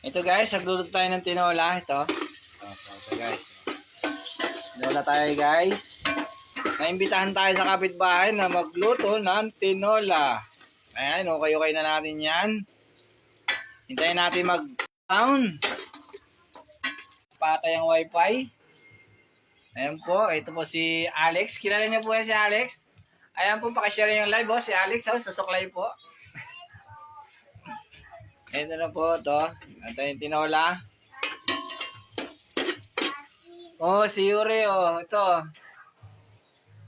Ito guys, nagluluto tayo ng tinola. Ito. Ito guys. Tinola tayo guys. Naimbitahan tayo sa kapitbahay na magluto ng tinola. Ayan, okay na natin yan. Hintayin natin mag-down. Patay ang wifi. Ayan po, ito po si Alex. Kilala niyo po yan si Alex? Ayan po, pakishare yung live po. Si Alex, susuklay po. Ito na po ito. Ito yung tinola. Oh, si Yuri, oh. Ito.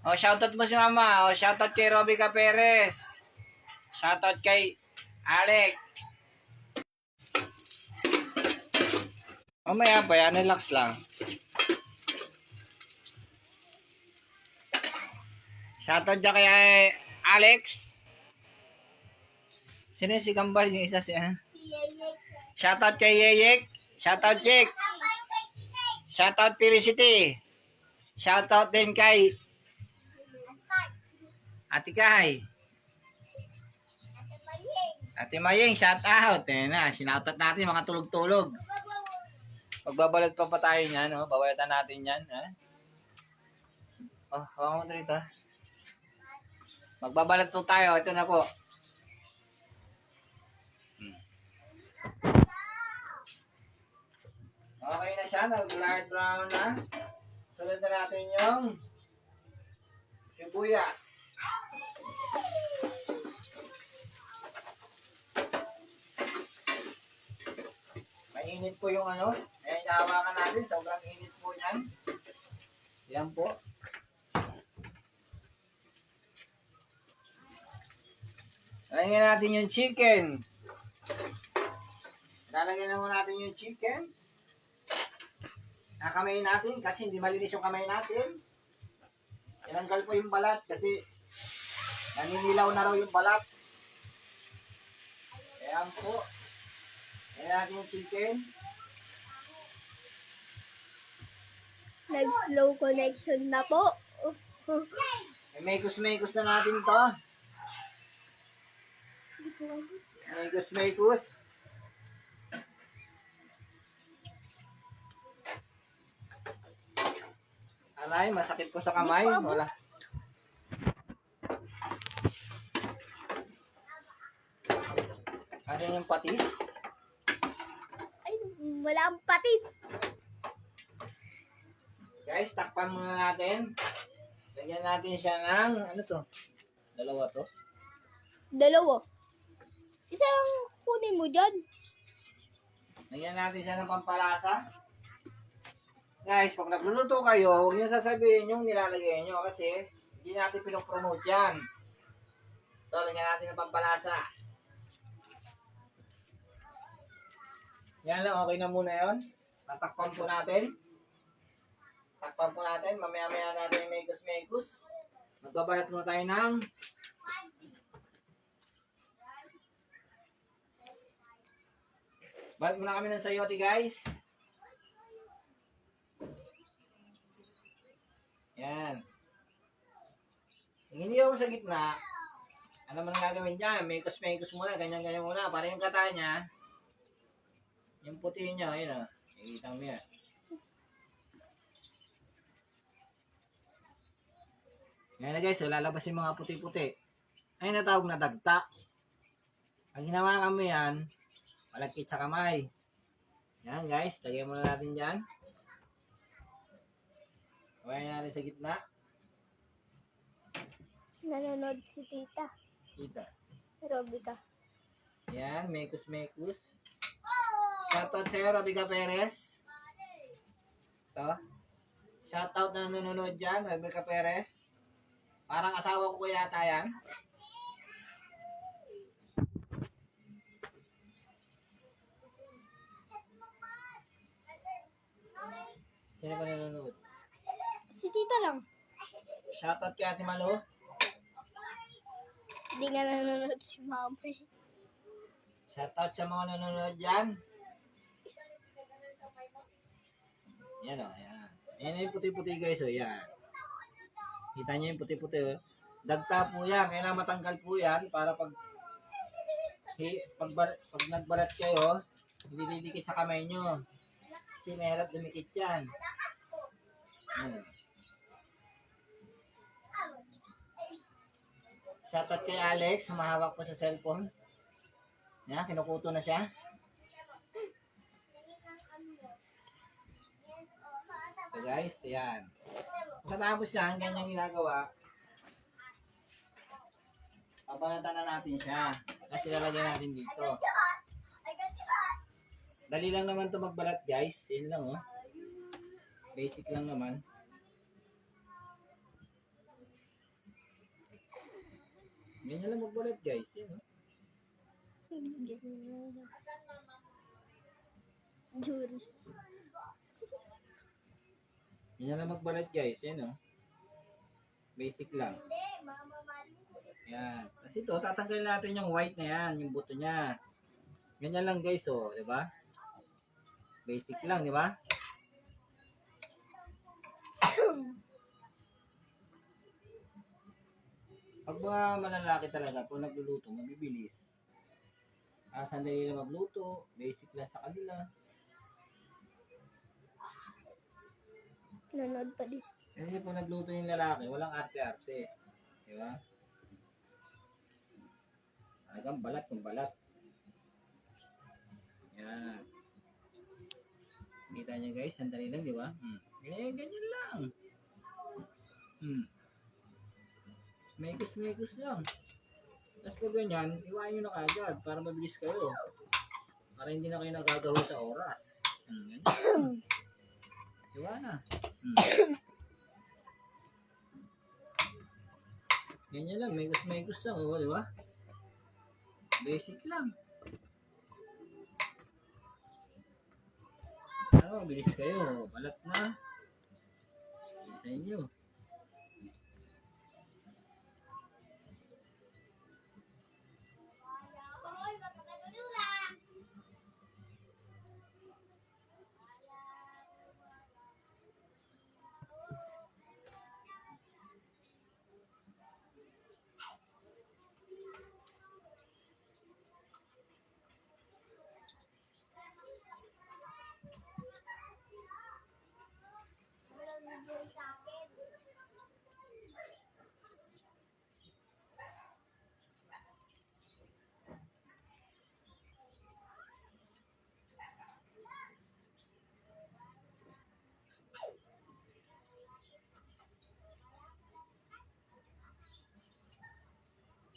Oh, shoutout mo si mama. Oh, shoutout kay Robica Perez. Shoutout kay Alex. Mamaya pa yan, relax lang. Shoutout dyan kay Alex. Sino si Kambal? Yung isa siya. Shoutout kay Yeyek. Shoutout Jake. Shoutout Felicity. Shoutout din kay Ate Kay. Ate Mayeng, shoutout. Ayan na, sinoutout natin mga tulog-tulog. Magbabalot pa tayo niyan, oh. Babalatan natin yan. Ha? Oh, hawakan mo dito. Magbabalot po tayo. Ito na po. Okay na siya. Nag-light brown na. Sunod na natin yung sibuyas. Mainit po yung ano. Ayan, nahawakan natin. Sobrang init po yan. Yan po. Lalagyan natin yung chicken. Lalagyan naman natin yung chicken. Nakamayin natin kasi hindi malinis yung kamay natin. Tinanggal po yung balat kasi naninilaw na raw yung balat. Ayan po. Ayan natin yung chicken. Nag-slow connection na po. Mekus-mekus na natin to. Mekus-mekus. Alay, masakit po sa kamay. Wala. Ano yung patis? Ay, wala ang patis. Guys, takpan muna natin. Lagyan natin siya ng, ano to? Dalawa to. Dalawa. Isa lang kunin mo dyan. Lagyan natin siya ng pampalasa. Guys, pag nagluluto kayo, huwag niyo sasabihin yung nilalagay niyo kasi hindi natin pinopromote yan. So, lagyan natin ng pampalasa. Yan lang, okay na muna yun. Tatakpan po natin. Takpan po natin. Mamaya-maya natin yung megus-megus. Magbabalat muna tayo ng balat muna kami ng sayote, guys. Yan. Hindi ako sa gitna. Ano man ang gagawin dyan? Megus-megus muna. Ganyan-ganyan muna. Para yung kata niya, yung puti niya, yun o. Ikita mo yan. Yan na guys, lalabas yung mga puti-puti. Ay natawag na dagta. Pag hinawakan mo yan, malagkit sa kamay. Yan guys, lagyan muna natin dyan. Kawain natin sa gitna. Nanonood si tita. Kita. Robica. Yan, mekus-mekus. Shoutout sa'yo, Robica Perez. Ito. Shoutout na nanonood dyan, Robica Perez. Parang asawa ko yata yan. Sino ba nanonood? Si tita lang. Shoutout kay Ate Malo. Hindi nga nanonood si mama. Shoutout sa mga nanonood dyan. Yan o, yan. Yan yung puti-puti guys o, yan. Kita nyo yung puti-puti o. Dagta po yan. Kailangan matanggal po yan para pag nagbalat kayo, Hindi didikit sa kamay nyo. Kasi mahirap dumikit yan. Shoutout kay Alex, sumahawak po sa cellphone. Yan, kinukuto na siya. So guys, yan. Pagkatapos yan, ganyan ginagawa. Papanatan na natin siya. Tapos ilalagay natin dito. Dali lang naman to magbalat guys. Yan lang oh. Basic lang naman. Ganyan lang magbalat guys. Yan oh. Jury. Ganyan lang magbalat guys. Yan oh. Basic lang. Yan. Kasi ito, tatanggalin natin yung white na yan. Yung buto niya. Ganyan lang guys oh. Diba? Basic lang, di ba? Pag mga malalaki talaga, pag nagluluto, mabibilis. Sandali lang magluto, basic lang sa kanila. Nanood pa din. Kasi pag nagluto yung lalaki, walang arte-arte. Di ba? Talagang balat ng balat. Yan. Kita niyo guys, sandali lang, di ba? Ganyan lang. Mekos lang. Tapos pag ganyan, iwain nyo na kagad para mabilis kayo. Para hindi na kayo nagagawa sa oras. Ganyan. Iwa na. Ganyan lang, mekos lang, oh, di ba? Basic lang. Bilis kayo. Balat na. Sa inyo.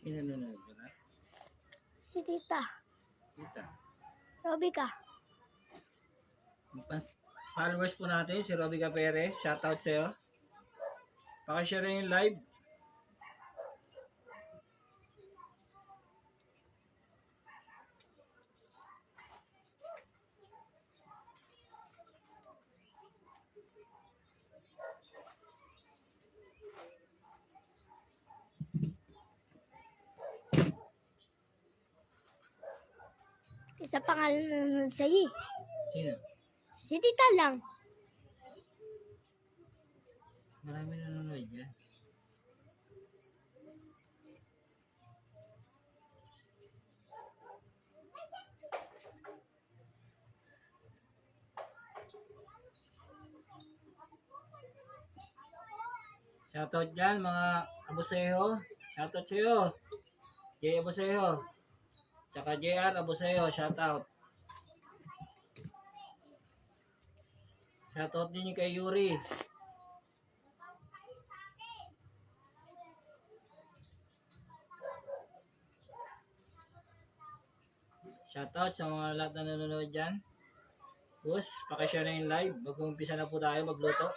Sino nanonood ka na? Si Tita. Kita. Robica. Followers po natin, si Robica Perez. Shoutout sa'yo. Pakishare yung live. Isa pangalan nanonood sa'yo. Sino? Si Tita lang. Marami nanonood yan. Shoutout dyan mga Abuseo. Shoutout sa'yo. Jay Abuseo. Tsaka JR Abuseo. Shoutout. Shoutout din yung kay Yuri. Shoutout sa mga lahat na nanonood dyan. Boss, pakishare na yung live. Mag-umpisa na po tayo magluto.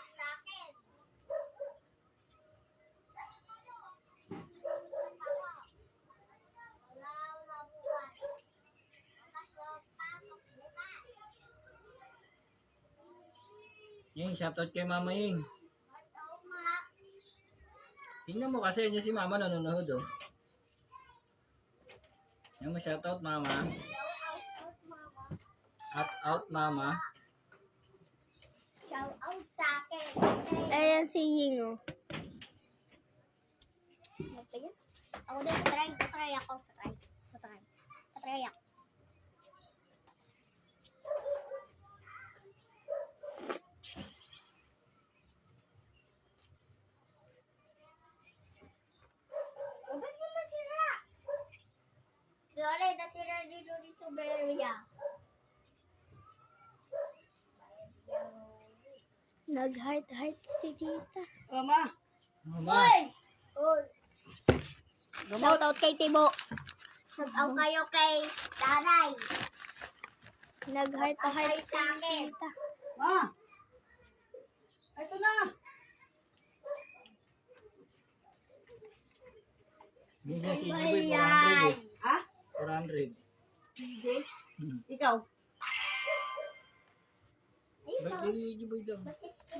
Yung shoutout kay Mama Ying. Tingnan mo kasi yun si Mama nanonood oh. Yung mo shoutout Mama. Out Mama. Shout out sa akin. Ayan si Ying oh. Ako din, patry ako. Patry ako. Nag-heart si tita. Mama. Mama. Oh. Shoutout kay Tibo. Shoutout kayo kay Taray. Nag-heart si tita. Ma. Ito na. Bigyan si Ay, Jiboy, 400 ay. eh. Ha? 400. Sige. Hmm. Ikaw. Birthday ni Jiboy daw.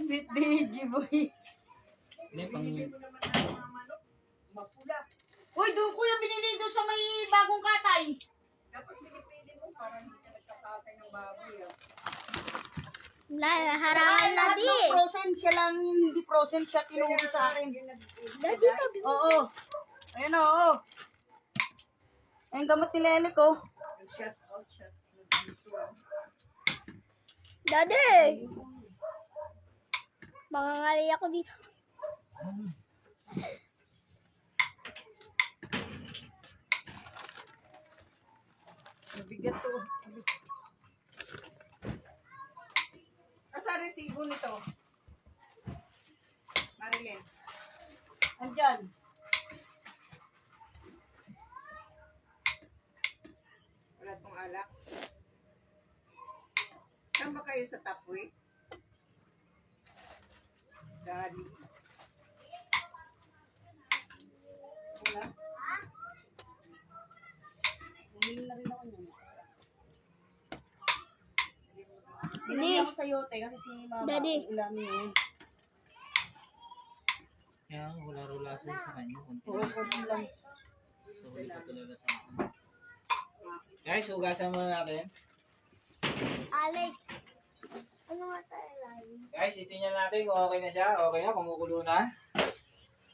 Birthday, Jiboy. Hindi, pang... Mapula. Uy, doon kuya binili doon sa may bagong katay. Dapat pinipili mo para hindi ka nagkakatay ng baboy. Harangan na Lahat di. ng frozen, siya lang hindi frozen, siya kinuha sa akin. Daddy, tabi. Oo. Ayan oo. Ayun gamot ni Lele ko. Daddy! Mangangali ako dito. Mabigat to. Asa resibo nito? Marilyn. Andyan. Wala tong alak. Saan ba kayo sa Tapway? Daddy. Wala. Bumili na rin ako niyan. Hindi ako sa yote kasi si mama Daddy. ulamin yun. Kaya wala sa kanya. Kunti. Oo, konti lang. So, huli pa talaga sa akin. Guys, hugasan muna natin. Alec. Ano nga tayo lang? Guys, titingnan natin kung okay na siya. Okay na, kumukulo na.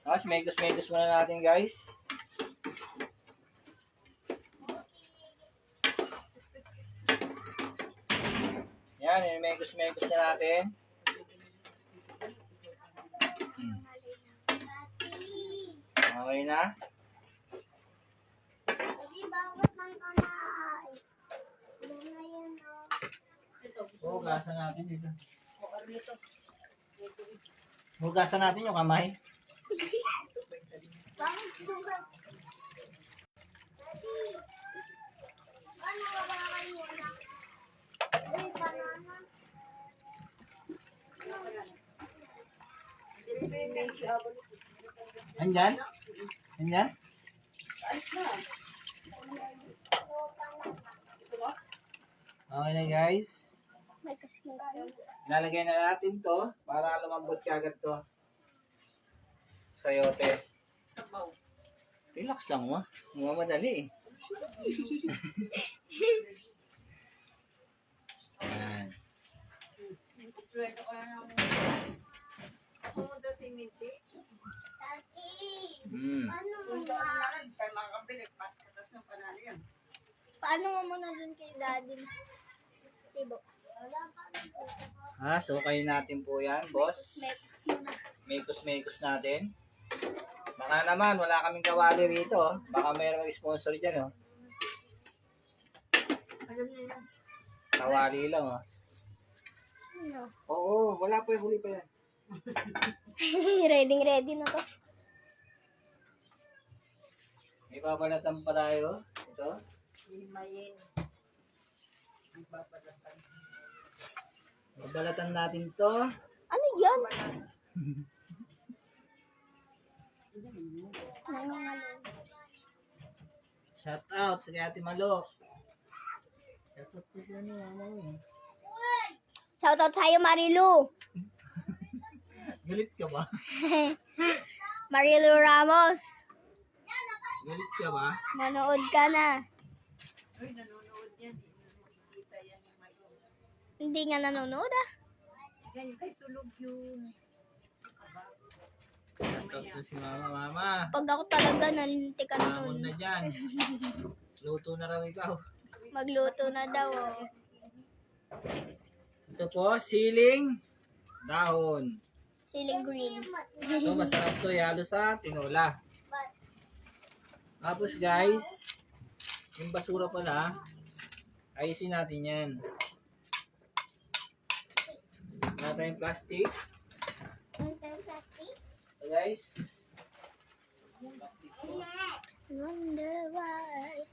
Tapos, megus muna natin, guys. Yan, megus na natin. Okay na. Hindi bawat ng kamay. Yan na yan, oh. Hugasan natin dito. O, ano ito? Hugasan natin yung kamay. Bakit sugat? Daddy! Ano ba ba kayo na? Uy, banana. Andyan? Andyan? Ayos na. Okay na, guys. May kasing. Lalagay na natin to para lumambot kagad to. Sayote. Sabaw. Relax lang mo. Mga madali eh. Yan. Pwede ko na pumunta si Mitzi. Daddy! Mm. Ano mo Punta nga? ka na kay makakabili. Patas ng panalo yan. Paano mo muna dun kay Daddy? Tibo. Wala pa. So kayo natin po yan, boss. Metos muna. Mekus natin. Baka naman, wala kaming kawali rito. Oh. Baka mayroong sponsor dyan. Oh. Alam niyo yan. Kawali lang. Oh. Ano? Oo, wala pa yung huli pa yan. Ready na to. May babalatan pa tayo. Ito. Himayin. Magbabalatan. Babalatan natin to. Ano yan? Nangangalan. Shout out sa Ate Malok. Shout out po sila ni Mama mo. Shoutout sa'yo, Marilu. Galit ka ba? Marilu Ramos. Galit ka ba? Manood ka na. Uy, nanonood yan. Nakikita yan ni Mayo. Hindi nga nanonood ah. Yan, kay tulog yun. Shout out po si Mama. Mama, Pag ako talaga nalinti ka hamon nun. na dyan. Luto na raw ikaw. Magluto na daw oh. Ito po, siling dahon. Siling green. Ito, masarap to. Yalo sa tinola. Tapos guys, yung basura pala, ayusin natin yan. Wala tayong plastic. Ang plastic. So guys. Plastic po. Wonder why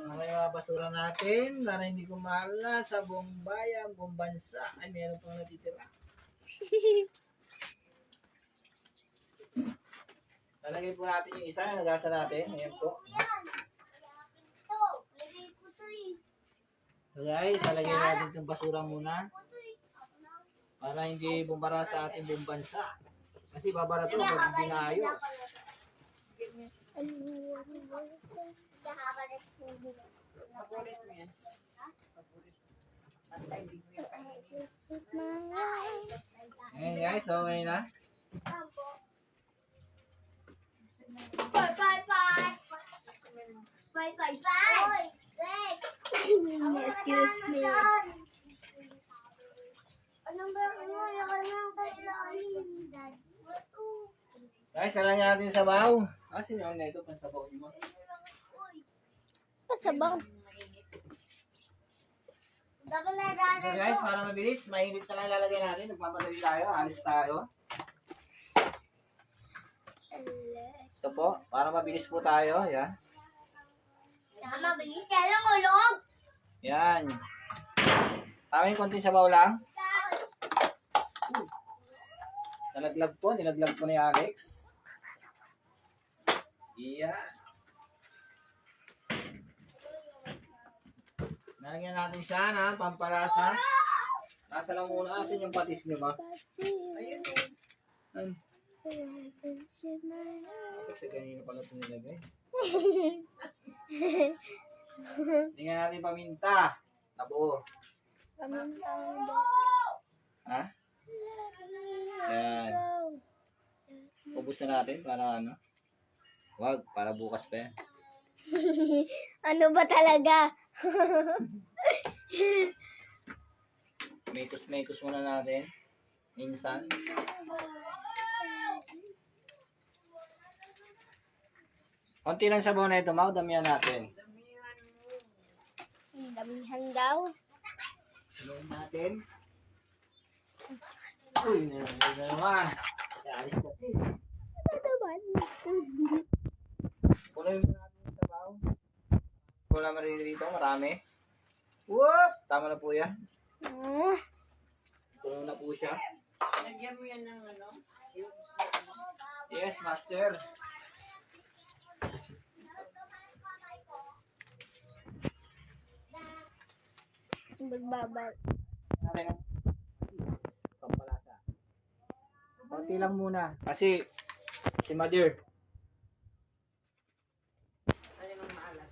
Ang mga basura natin para hindi kumala sa buong bayan, buong bansa. Ay, meron pang natitira. Lalagay po natin yung isa, nagasa natin. Ayan po. yan. Ito. Lagay ko to eh. So guys, lalagay natin itong basura muna Ito eh. Ako na. para hindi bumbara sa ating buong bansa. Kasi babara to pag hindi naayos. Ayan guys, okay na. Bye, bye, bye. Bye, bye, bye. Excuse me. Anong ba ang kailangan? Guys, salang natin sa baw. Sino yung neto pang sabaw mo? Pasabaw. So guys, para mabilis, mainit na lang lalagay natin. Nagmamadali tayo, alis tayo. Ito po, para mabilis po tayo. Yan. Mabilis yan ang ulog. Yan. Tama yung konting sabaw lang. Nilaglag po ni Alex. Yan. Nalagyan natin siya na pampalasa. Nasa lang muna kasi yung patis niyo ba? Ayun. Ayun. Kasi kanina pala ito nilagay. Tingnan natin paminta. Nabuo. Ha? Ayan. Ubus na natin para ano? Wag, para bukas pa yan. Ano ba talaga? Mekos muna natin. Minsan. Konti lang sabaw na ito, Mau. Damihan natin. Damihan daw. Damihan natin. Uy, nilagay na naman. Alis ko. Punuin mo natin yung sabaw. Wala marin dito, marami. Whoop! Tama na po yan. Puno na po siya. Lagyan mo yan ng ano? Yes, master. Magbabal. Natin ang pampalasa. Konti lang muna. Kasi, si Mother. Ayun ang maalat.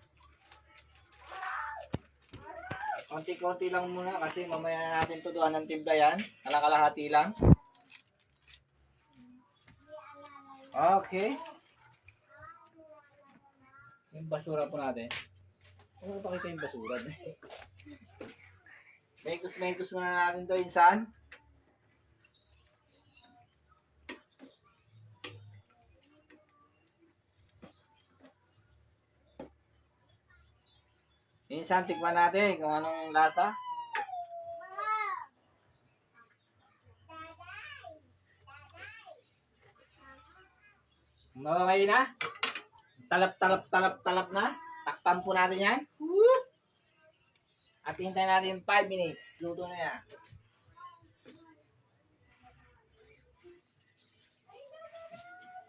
Konti-konti lang muna kasi mamaya na natin tuduan ng timpla yan. Nalakalahati lang. Okay. Yung basura po natin. Ano pa kita yung basura? Mekos muna natin to, insan. Insan, tikman natin kung anong lasa. Okay na? Talap na. Takpan po natin yan. Whoop! At hintayin natin 5 minutes. Luto na yan.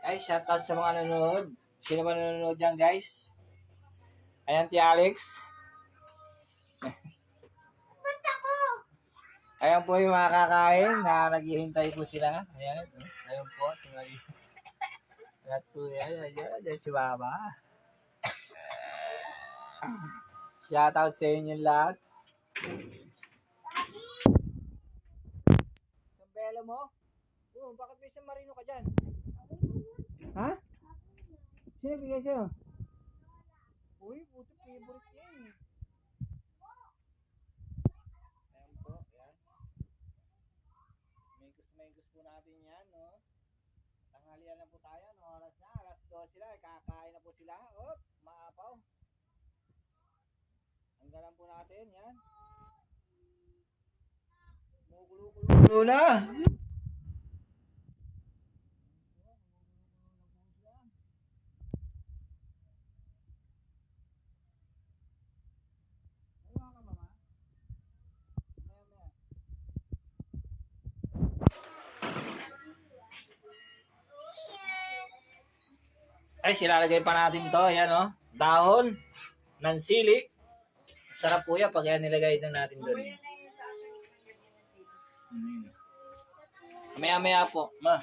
Guys, shoutout sa mga nanonood. Sino ba nanonood dyan, guys? Ayan, ti Alex. Ayan po yung mga kakain na naghihintay po sila. Ayan. Ayan po. Ayan si Mama. Shoutout sa inyo lahat. Ang belo mo? Oh, bakit may San Marino ka dyan? Ha? Sino bigay sa'yo? Uy, puto favorite niya eh. Ayan po, ayan. Mekos po natin yan, no? Tanghalian na po tayo, no? Oras na, alas 2 sila, kakain na po sila. Op, maapaw. Ang galang po natin, yan. Kumukulo na. Ay, silalagay pa natin to. Ayan, oh. Dahon ng sili. Sarap po yan pag yan nilagay na natin doon. Maya-maya po, ma.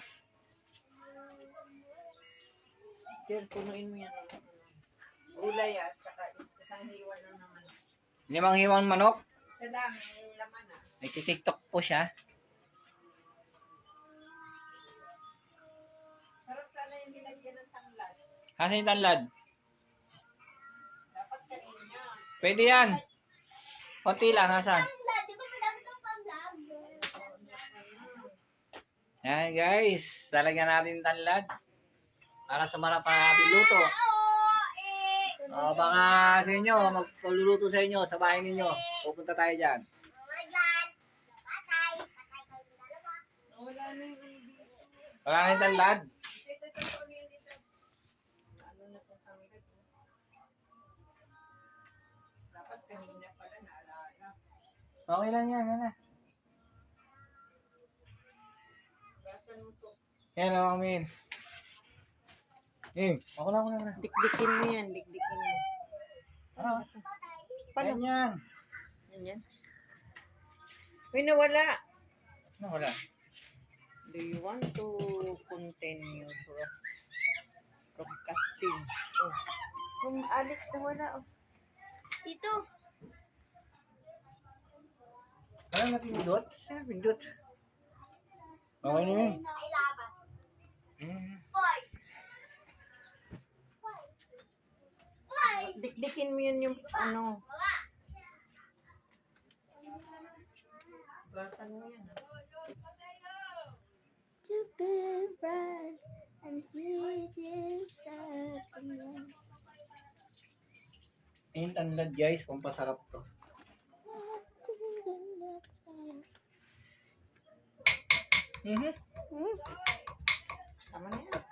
Sir, punuin mo yan. Gulay at saka isang hiwa lang naman. Limang hiwang manok. Isa lang, yung laman ah. Nagtitiktok po siya. Sarap sana yung nilagyan ng tanglad. Kasi yung tanlad. Dapat kanina. Pwede yan. Konti lang, hasan. Di ba madami kang pang-vlog? Yan guys, talagyan natin tanlad. Para sumarap pa natin luto. O, baka sa inyo, magpaluluto sa inyo, sa bahay ninyo. Pupunta tayo dyan. Patay kayong dalawa. Wala na yung Wala na yung tanlad. Ito, ano na itong tanglad. Dapat kanina pala naalala. Okay lang yan, yan na. Basan mo to. Yan o, Amin. Ako na. Dikdikin mo yan, dikdikin mo. Ah, Paano? yan. Yan. Uy, nawala. Ano, wala. Do you want to continue broadcasting? Oh. Yung Alex nawala. Oh. Dito. Alam na pindot? Sino pindot? Okay na yun. Kailaban. Mm. Fight. Dikdikin mo yan yung ano. Basan mo yan. Super bright and sweet something. Yung tanlad guys, pampasarap to. Mhm. Tama na yan.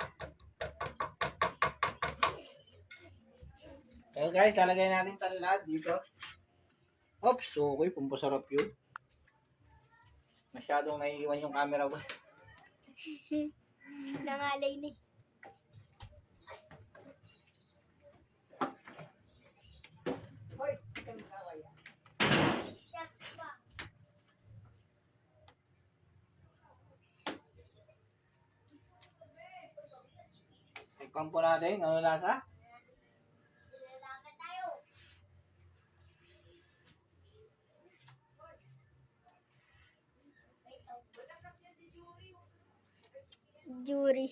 So guys, lalagay natin tanlad dito. Oops, okay, pampasarap yun. Masyadong naiiwan yung camera ko. Nangalay ni. Hoy, ikaw mag-away. Tikpan po natin, ano lasa? Jury.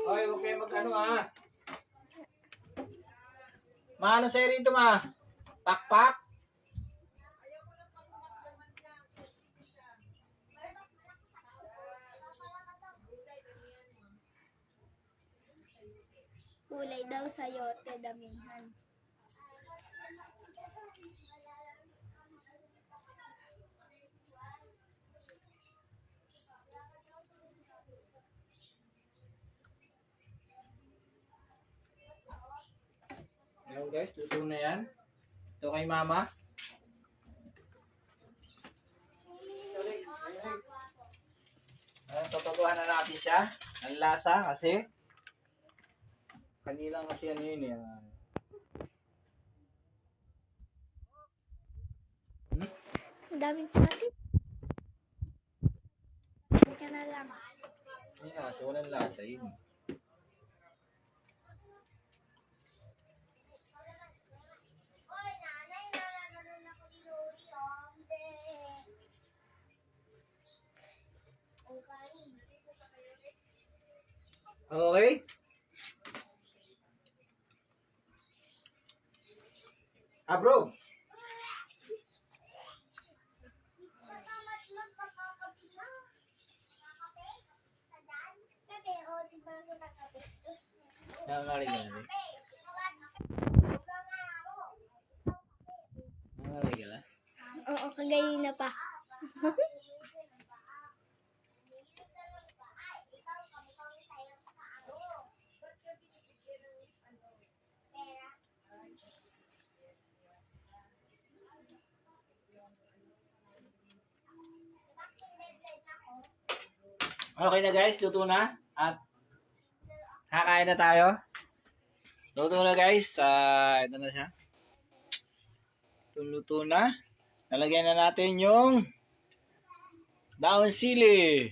Hoy, huwag kayo mag-ano ah. Maano sa'yo rito ma? Pakpak? Kulay daw sa yote, damihan. Hello guys, luto na yan. Ito kay mama. Tututuhan na natin siya. Ang lasa kasi. Kanilang kasi ano yun eh. Ang daming plastic. Hindi ka na lang. Hindi na kasi walang lasa yun. Oy, nanay, nalalaman ako ni Lori, ombe. Ang kain. Okay? Bro. Nangaling na rin. Kaganina pa. Okay na guys, luto na. At kakain na tayo. Luto na guys. Ito na siya. Luto na. Nalagyan na natin yung daon sili.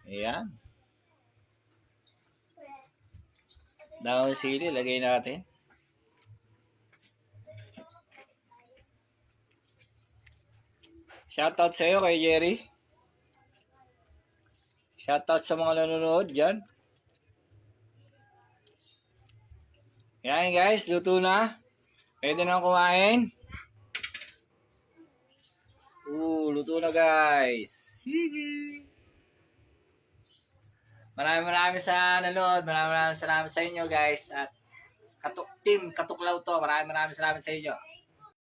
Ayan. Daon sili, lagay natin. Shoutout sa iyo kay Jerry. Shoutout sa mga nanonood dyan. Yan guys, luto na. Pwede na kumain. Luto na guys. Sige. Maraming sa nanonood. Maraming salamat sa inyo guys. At Team Katuklaw to. Maraming salamat sa inyo.